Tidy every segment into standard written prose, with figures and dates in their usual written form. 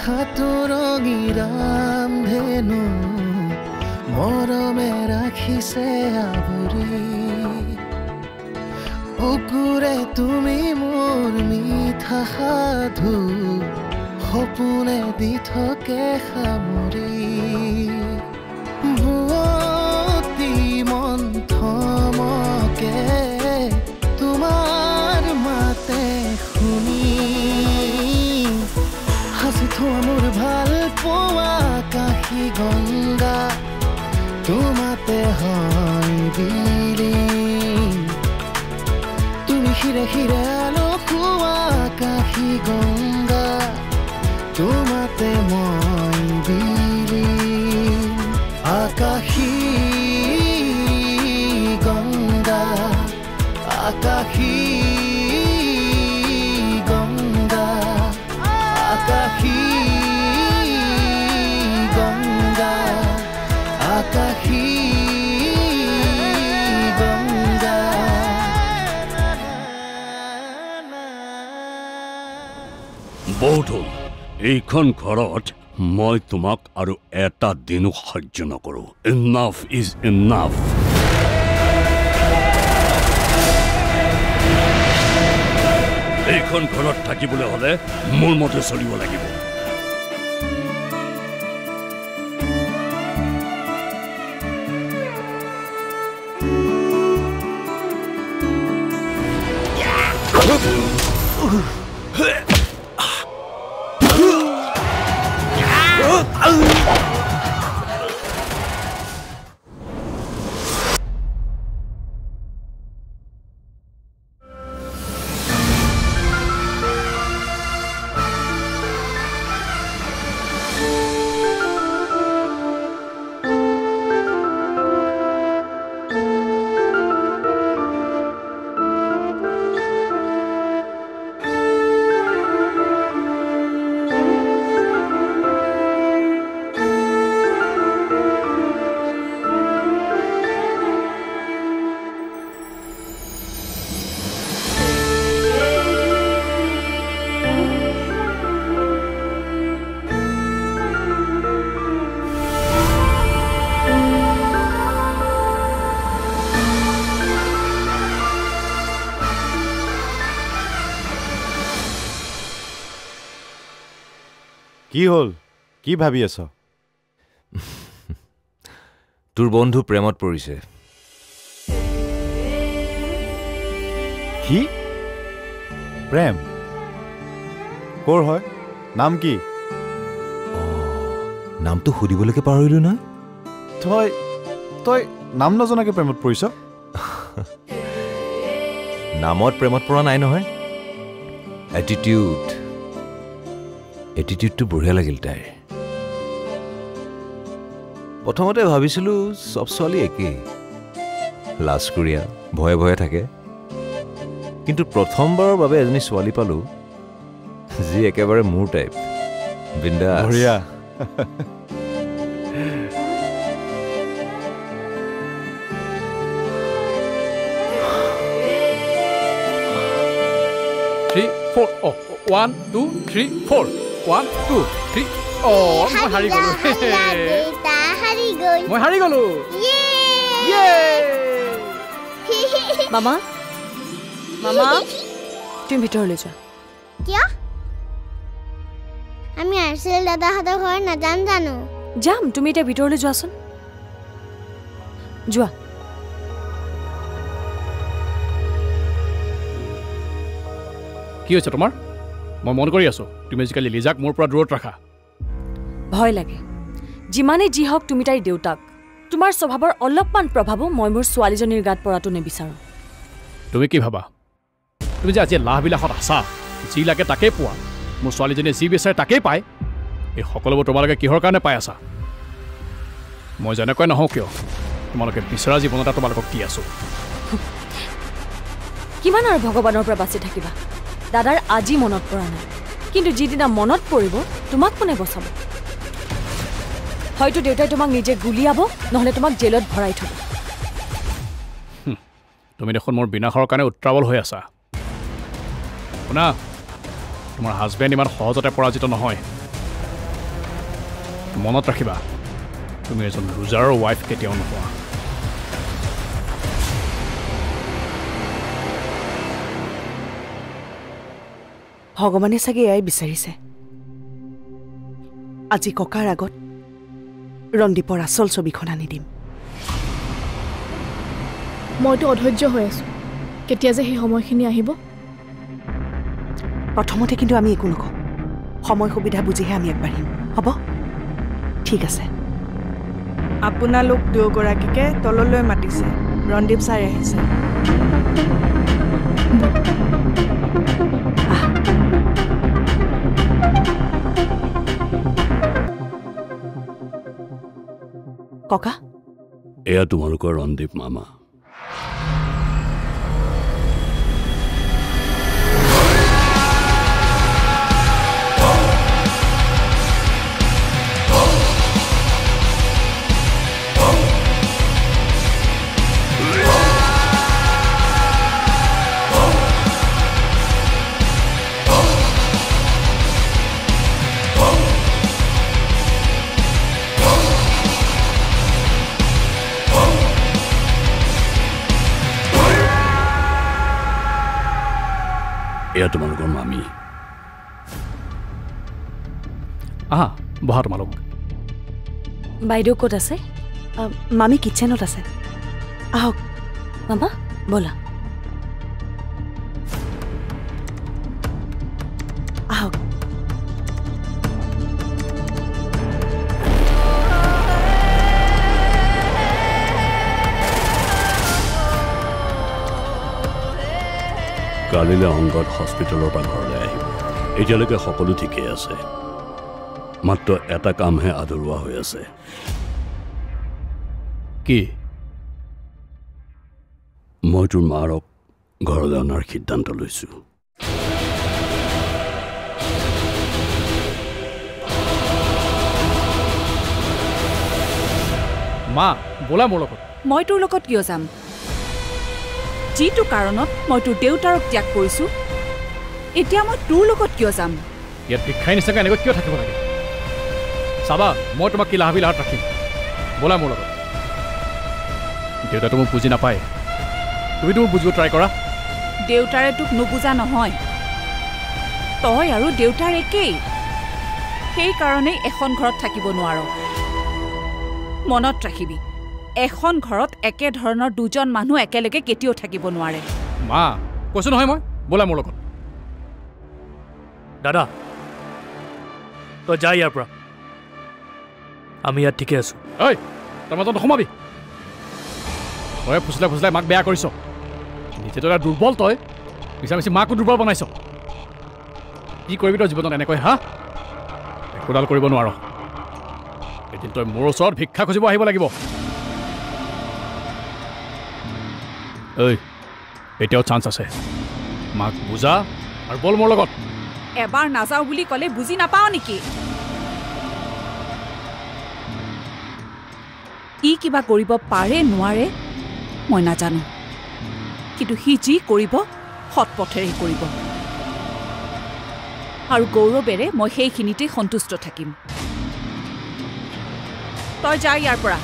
হাতুৰঙি ৰামধেনু মৰমে ৰাখিছে আৱৰি বুকুৰে তুমি মোৰ মিঠা সাধু সপোনে দি থাকে সামৰি ভুৱতী মন্থমকে তোমাৰ মাতে শুনি হাসি থোৱা মোৰ ভাল পোৱা কাশী গংগা তোমাতে হয় বিলীন তুমি হিৰে হিৰে আলোকোৱা কাশী গংগা তোমাতে মই বিলীন আকাশী গংগা আকাশী গংগা আকাশী গংগা আকাশী গংগা বহুত হ'ল এইখন ঘৰত মই তোমাক আৰু এটা দিনো সহ্য নকৰোঁ ইনাফ ইজ ইনাফ এইখন ঘৰত থাকিবলৈ হ'লে মোৰ মতে চলিব লাগিব কি হ'ল কি ভাবি আছ তোৰ বন্ধু প্ৰেমত পৰিছে কি প্ৰেম কৰ হয় নাম কি নামটো সুধিবলৈকে পাহৰিলো না তই তই নাম নজনাকে প্ৰেমত পৰিছ নামত প্ৰেমত পৰা নাই নহয় এটিটিউডটো বঢ়িয়া লাগিল তাইৰ প্ৰথমতে ভাবিছিলোঁ চব ছোৱালী একেই লাজকুৰীয়া ভয়ে ভয়ে থাকে কিন্তু প্ৰথমবাৰৰ বাবে এজনী ছোৱালী পালোঁ যি একেবাৰে মোৰ টাইপ বিন্দাছ বঢ়িয়া Three, four. Oh, 1, 2, 3, 4. 1, 2, 3. Oh, মই হাৰি গলো মই হাৰি গলো মামা মামা তুমি ভিতৰলৈ যোৱা কিয় আমি আৰচেল দাদাহঁতৰ ঘৰ নাযাম জানো যাম তুমি এতিয়া ভিতৰলৈ যোৱাচোন যোৱা কি হৈছে তোমাৰ মই মন কৰি আছো তুমি আজিকালি লিজাক মোৰ পৰা দূৰত ৰাখা ভয় লাগে যিমানে যি হওক তুমি তাইৰ দেউতাক তোমাৰ স্বভাৱৰ অলপমান প্ৰভাৱো মই মোৰ ছোৱালীজনীৰ গাত পৰাটো নিবিচাৰোঁ তুমি কি ভাবা তুমি যে আজি লাহবিলাসত আছা যি লাগে তাকেই পোৱা মোৰ ছোৱালীজনীয়ে যি বিচাৰে তাকেই পায় এই সকলোবোৰ তোমালোকে কিহৰ কাৰণে পাই আছা মই যেনেকৈ নহওঁ কিয় তোমালোকে বিচৰা জীৱন এটা তোমালোকক দি আছো কিমান আৰু ভগৱানৰ পৰা বাচি থাকিবা দাদাৰ আজি মনত পৰা নাই কিন্তু যিদিনা মনত পৰিব তোমাক কোনে বচাব হয়তো দেউতাই তোমাক নিজে গুলিয়াব নহলে তোমাক জেলত ভৰাই থব তুমি দেখোন মোৰ বিনাশৰ কাৰণে উত্ৰাৱল হৈ আছা শুনা তোমাৰ হাজবেণ্ড ইমান সহজতে পৰাজিত নহয় মনত ৰাখিবা তুমি এজন লুজাৰৰ ৱাইফ কেতিয়াও নোপোৱা ভগৱানে চাগে এয়াই বিচাৰিছে আজি ককাৰ আগত ৰন্দীপৰ আচল ছবিখন আনি দিম মইতো অধৈৰ্য হৈ আছো কেতিয়া যে সেই সময়খিনি আহিব প্ৰথমতে কিন্তু আমি একো নকওঁ সময় সুবিধা বুজিহে আমি আগবাঢ়িম হ'ব ঠিক আছে আপোনালোক দুয়োগৰাকীকে তললৈ মাতিছে ৰন্দীপ ছাৰ আহিছে ককা এয়া তোমালোকৰ ৰন্দীপ মামা এয়া তোমালোকৰ মামী আহা বহা তোমালোক বাইদেউ ক'ত আছে মামী কিটচেনত আছে আহক মামা ব'লা আহক কালিলৈ অংগত হস্পিটেলৰ পৰা ঘৰলৈ আহিব এতিয়ালৈকে সকলো ঠিকেই আছে মাত্ৰ এটা কামহে আধৰুৱা হৈ আছে কি মই তোৰ মাৰক ঘৰলৈ অনাৰ সিদ্ধান্ত লৈছোঁ মা ব'লা মোৰ লগত মই তোৰ লগত কিয় যাম যিটো কাৰণত মই তোৰ দেউতাৰক ত্যাগ কৰিছোঁ এতিয়া মই তোৰ লগত কিয় যাম ইয়াত ভিক্ষাৰী নিচাকৈ এনেকৈ কিয় থাকিব লাগে চাবা মই তোমাক কি লাহাবিলাহত ৰাখিম ব'লা মোৰ লগত দেউতাটো মোক বুজি নাপায় তুমিতো মোক বুজিব ট্ৰাই কৰা দেউতাৰে তোক নুবুজা নহয় তই আৰু দেউতাৰ একেই সেইকাৰণেই এখন ঘৰত থাকিব নোৱাৰ মনত ৰাখিবি এখন ঘৰত একে ধৰণৰ দুজন মানুহ একেলগে কেতিয়াও থাকিব নোৱাৰে মা কৈছো নহয় মই ব'লা মোৰ লগত দাদা তই যা ইয়াৰ পৰা আমি ইয়াত ঠিকে আছো ঐ তই মাজত সোমাবি তই ফুচলাই ফুচলাই মাক বেয়া কৰিছ নিজেতো এটা দুৰ্বল তই মিছামিছি মাকো দুৰ্বল বনাইছ কি কৰিবি তই জীৱনত এনেকৈ হা একোডাল কৰিব নোৱাৰ এদিন তই মোৰ ওচৰত ভিক্ষা খুজিব আহিব লাগিব ঐ এতিয়াও চান্স আছে মাক বুজা আৰু বল মোৰ লগত এবাৰ নাযাওঁ বুলি ক'লে বুজি নাপাওঁ নেকি ই কিবা কৰিব পাৰে নোৱাৰে মই নাজানো কিন্তু সি যি কৰিব সৎ পথেৰে কৰিব আৰু গৌৰৱেৰে মই সেইখিনিতেই সন্তুষ্ট থাকিম তই যা ইয়াৰ পৰা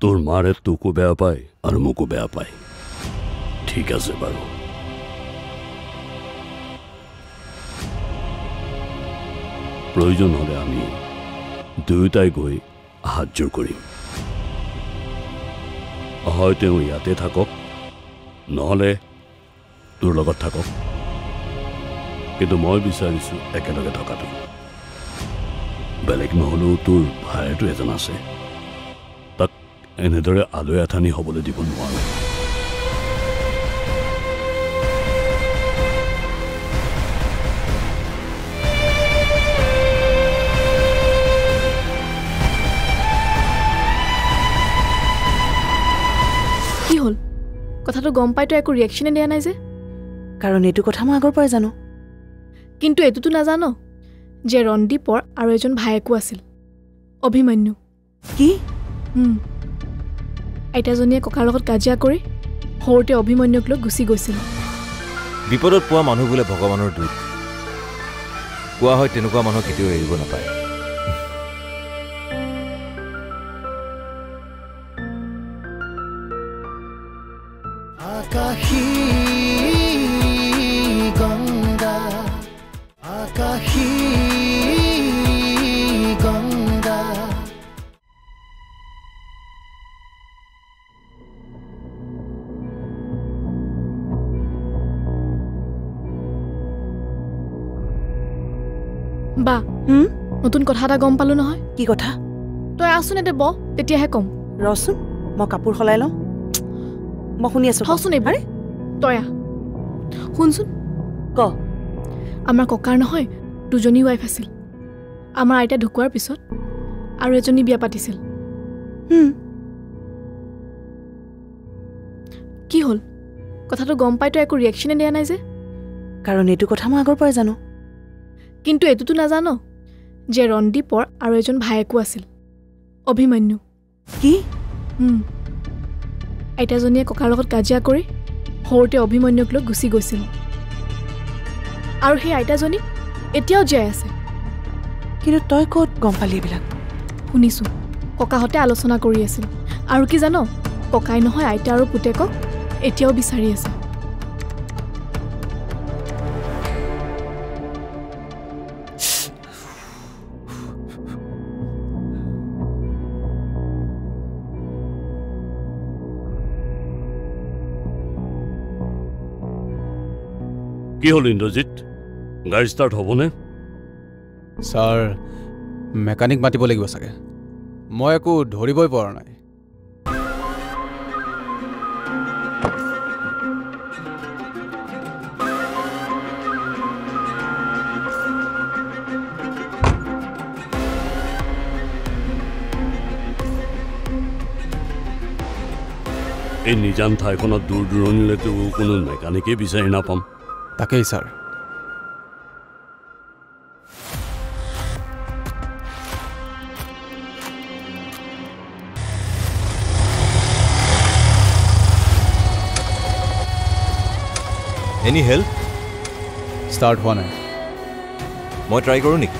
তোৰ মাৰে তোকো বেয়া পায় আৰু মোকো বেয়া পায় ঠিক আছে বাৰু প্ৰয়োজন হ'লে আমি দুয়োটাই গৈ হাতযোৰ কৰিম হয় তেওঁ ইয়াতে থাকক নহ'লে তোৰ লগত থাকক কিন্তু মই বিচাৰিছোঁ একেলগে থকাটো বেলেগ নহ'লেও তোৰ ভাইটো এজন আছে তাক এনেদৰে আলৈ আথানি হ'বলৈ দিব নোৱাৰোঁ কি হ'ল কথাটো গম পাইতো একো ৰিয়েকশ্যনে দিয়া নাই যে কাৰণ এইটো কথা মই আগৰ পৰাই জানো কিন্তু এইটোতো নাজানো যে ৰন্দীপৰ আৰু এজন ভায়েকো আছিল অভিমন্যু কি আইতাজনীয়ে ককাৰ লগত কাজিয়া কৰি সৰুতে অভিমন্যুক লৈ গুচি গৈছিল বিপদত পোৱা মানুহ বোলে ভগৱানৰ দূত কোৱা হয় তেনেকুৱা মানুহ কেতিয়াও এৰিব নাপায় আকাশী গংগা আকাশী গংগা বা নতুন কথা এটা গম পালো নহয় কি কথা তই আছোন এতে ব তেতিয়াহে কম ৰচোন মই কাপোৰ সলাই লওঁ মই শুনি আছো হচোন এইবাৰে তই শুনচোন ক আমাৰ ককাৰ নহয় দুজনী ৱাইফ আছিল আমাৰ আইতা ঢুকোৱাৰ পিছত আৰু এজনী বিয়া পাতিছিল কি হ'ল কথাটো গম পাই তই একো ৰিয়েকশ্যনে দিয়া নাই যে কাৰণ এইটো কথা মই আগৰ পৰাই জানো কিন্তু এইটোতো নাজানো যে ৰণদীপৰ আৰু এজন ভায়েকো আছিল অভিমন্যু কি আইতাজনীয়ে ককাৰ লগত কাজিয়া কৰি সৰুতে অভিমন্যুক লৈ গুচি গৈছিল আৰু সেই আইতাজনী এতিয়াও জীয়াই আছে কিন্তু তই ক'ত গম পালি এইবিলাক শুনিছোঁ ককাহঁতে আলোচনা কৰি আছিল আৰু কি জানো ককাই নহয় আইতা আৰু পুতেকক এতিয়াও বিচাৰি আছে কি হ'ল ইন্দ্ৰজিৎ গাড়ী ষ্টাৰ্ট হ'বনে ছাৰ মেকানিক মাতিব লাগিব চাগে মই একো ধৰিবই পৰা নাই এই নিজান ঠাইখনত দূৰ দূৰণিলৈতো কোনো মেকানিকেই বিচাৰি নাপাম তাকেই ছাৰ এনি হেল্প ষ্টাৰ্ট হোৱা নাই মই ট্ৰাই কৰোঁ নেকি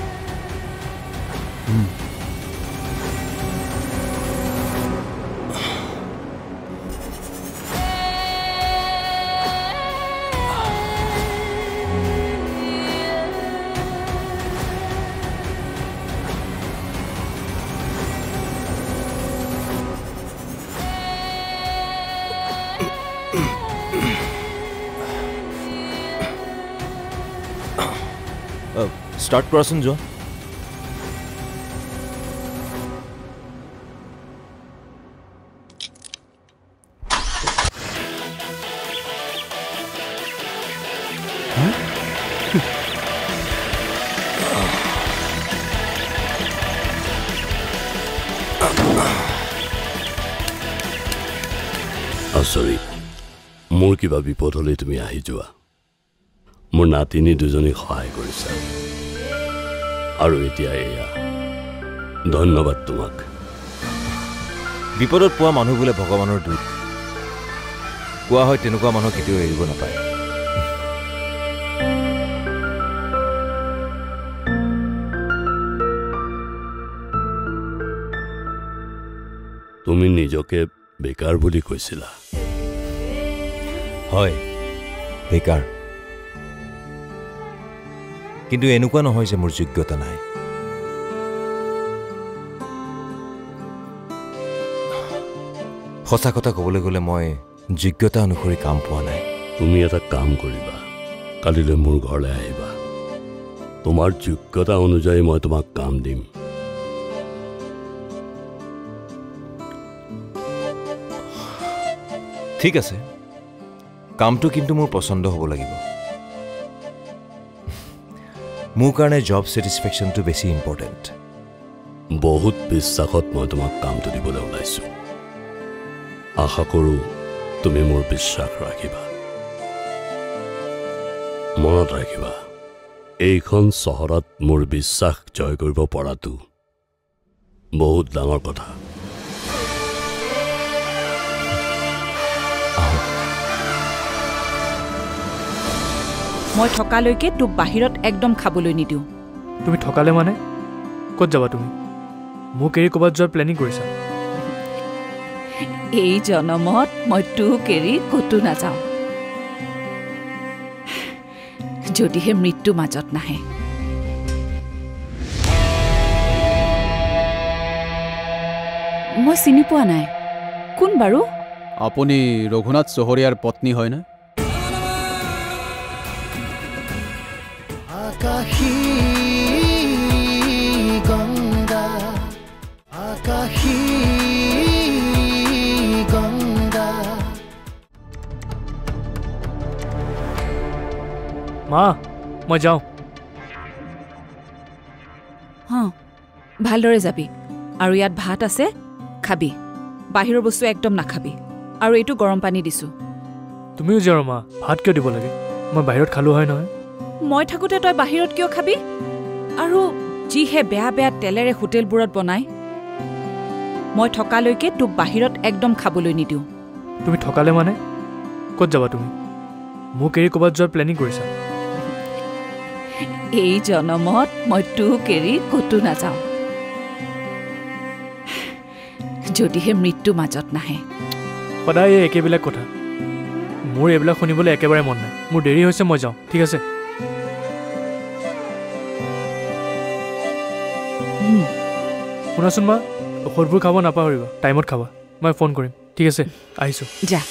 ষ্টাৰ্ট কৰাচোন যোৱা আচৰিত মোৰ কিবা বিপদ হ'লে তুমি আহি যোৱা মোৰ নাতিনী দুজনীক সহায় কৰিছা আৰু এতিয়া এয়া ধন্যবাদ তোমাক বিপদত পোৱা মানুহ বোলে ভগৱানৰ দূত কোৱা হয় তেনেকুৱা মানুহ কেতিয়াও এৰিব নাপায় তুমি নিজকে বেকাৰ বুলি কৈছিলা হয় বেকাৰ কিন্তু এনেকুৱা নহয় যে মোৰ যোগ্যতা নাই সঁচা কথা ক'বলৈ গ'লে মই যোগ্যতা অনুসৰি কাম পোৱা নাই তুমি এটা কাম কৰিবা কালিলৈ মোৰ ঘৰলৈ আহিবা তোমাৰ যোগ্যতা অনুযায়ী মই তোমাক কাম দিম ঠিক আছে কামটো কিন্তু মোৰ পছন্দ হ'ব লাগিব মোৰ কাৰণে জব ছেটিছফেকশ্যনটো বেছি ইম্পৰ্টেণ্ট বহুত বিশ্বাসত মই তোমাক কামটো দিবলৈ ওলাইছোঁ আশা কৰোঁ তুমি মোৰ বিশ্বাস ৰাখিবা মনত ৰাখিবা এইখন চহৰত মোৰ বিশ্বাস জয় কৰিব পৰাটো বহুত ডাঙৰ কথা। মই থকালৈকে তোক বাহিৰত একদম খাবলৈ নিদিওঁ। তুমি থকালে মানে ক'ত যাবা তুমি? মোক এৰি ক'ৰবাত যোৱাৰ প্লেনিং কৰিছা? এই জনমত মই তোক এৰি ক'তো নাযাওঁ, যদিহে মৃত্যু মাজত নাহে। মই চিনি পোৱা নাই, কোন বাৰু? আপুনি ৰঘুনাথ চহৰীয়াৰ পত্নী হয়নে? আকাশী গংগা আকাশী গংগা। মা মই যাওঁ। ভালদৰে যাবি, আৰু ইয়াত ভাত আছে খাবি, বাহিৰৰ বস্তু একদম নাখাবি, আৰু এইটো গৰম পানী দিছোঁ। তুমিও যোৱা মা, ভাত কিয় দিব লাগে? মই বাহিৰত খালোঁ হয় নহয়। মই থাকোঁতে তই বাহিৰত কিয় খাবি? আৰু যিহে বেয়া বেয়া তেলেৰে হোটেলবোৰত বনাই। মই থকালৈকে তোক বাহিৰত একদম খাবলৈ নিদিওঁ। তুমি থকালে মানে ক'ত যাবা তুমি? মোক এৰি ক'ৰবাত যোৱাৰ প্লেনিং কৰিছা? এই জনমত মই তোক এৰি ক'তো নাযাওঁ, যদিহে মৃত্যু মাজত নাহে। সদায় এই একেবিলাক কথা। মোৰ এইবিলাক শুনিবলৈ একেবাৰে মন নাই। মোৰ দেৰি হৈছে, মই যাওঁ, ঠিক আছে? শুনাচোন মা, ঔষধবোৰ খাব নাপাহৰিবা, টাইমত খাবা। মই ফোন কৰিম, ঠিক আছে? আহিছোঁ। যা।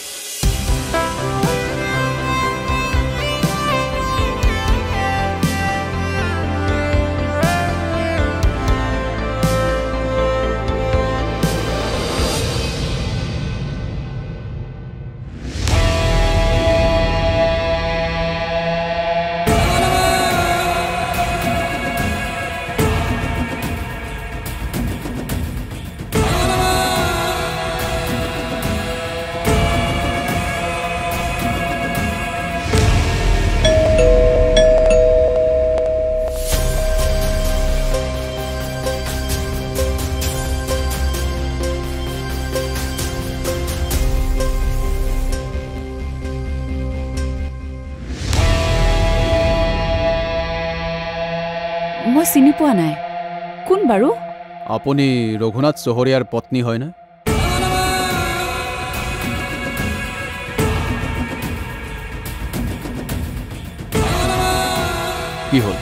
মই চিনি পোৱা নাই, কোন বাৰু? আপুনি ৰঘুনাথ চহৰীয়াৰ পত্নী হয়নে? কি হ'ল,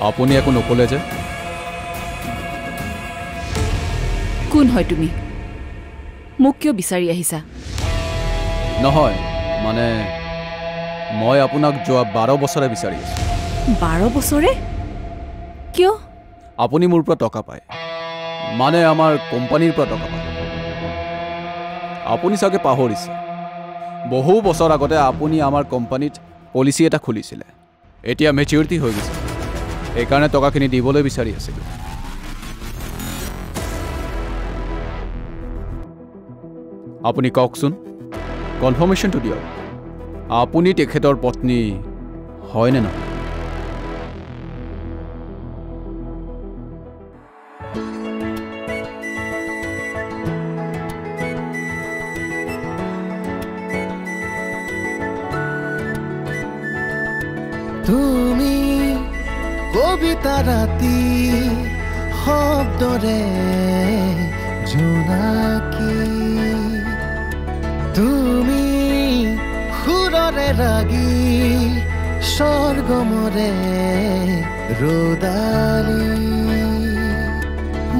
আপুনি একো নক'লে যে? কোন হয় তুমি? মোক কিয় বিচাৰি আহিছা? নহয়, মানে মই আপোনাক যোৱা 12 বছৰে বিচাৰি আছোঁ। 12 বছৰে? কিয়? আপুনি মোৰ পৰা টকা পায়, মানে আমাৰ কোম্পানীৰ পৰা টকা পায়। আপুনি চাগে পাহৰিছে, বহু বছৰ আগতে আপুনি আমাৰ কোম্পানীত পলিচি এটা খুলিছিলে। এতিয়া মেচিউৰিটি হৈ গৈছে, সেইকাৰণে টকাখিনি দিবলৈ বিচাৰি আছিলোঁ। আপুনি কওকচোন, কনফাৰ্মেশ্যনটো দিয়ক, আপুনি তেখেতৰ পত্নী হয়নে নহয়? তুমি কবিতা ৰাতি শব্দৰে জোনাকী, তুমি সুৰৰে ৰাগী স্বৰ্গমৰে ৰদালি,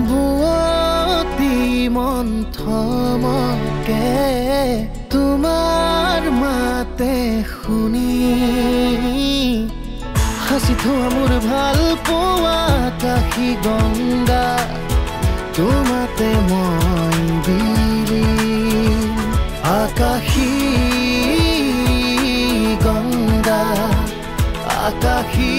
বুৱতী মন্থমকে তোমাৰ মাতে শুনি হাসি থোৱা মোৰ ভাল পোৱা আকাশী গংগা, তোমাতে মই বিলীন। আকাশী গংগা আকাশী